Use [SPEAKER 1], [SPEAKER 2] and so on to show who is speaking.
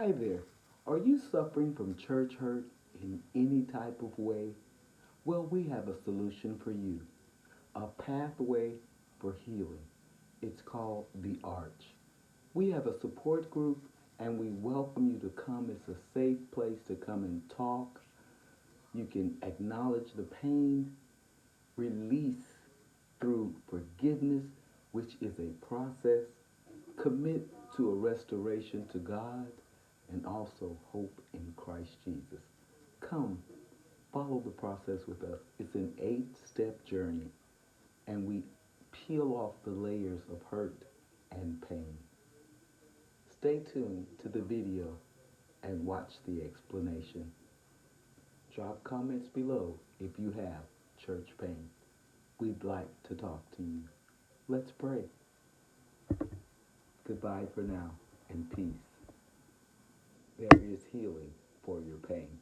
[SPEAKER 1] Hi there. Are you suffering from church hurt in any type of way? Well, we have a solution for you, a pathway for healing. It's called the Arch. We have a support group and we welcome you to come. It's a safe place to come and talk. You can acknowledge the pain, release through forgiveness, which is a process, commit to a restoration to God, and also hope in Christ Jesus. Come, follow the process with us. It's an 8-step journey, and we peel off the layers of hurt and pain. Stay tuned to the video and watch the explanation. Drop comments below if you have church pain. We'd like to talk to you. Let's pray. Goodbye for now and peace. There is healing for your pain.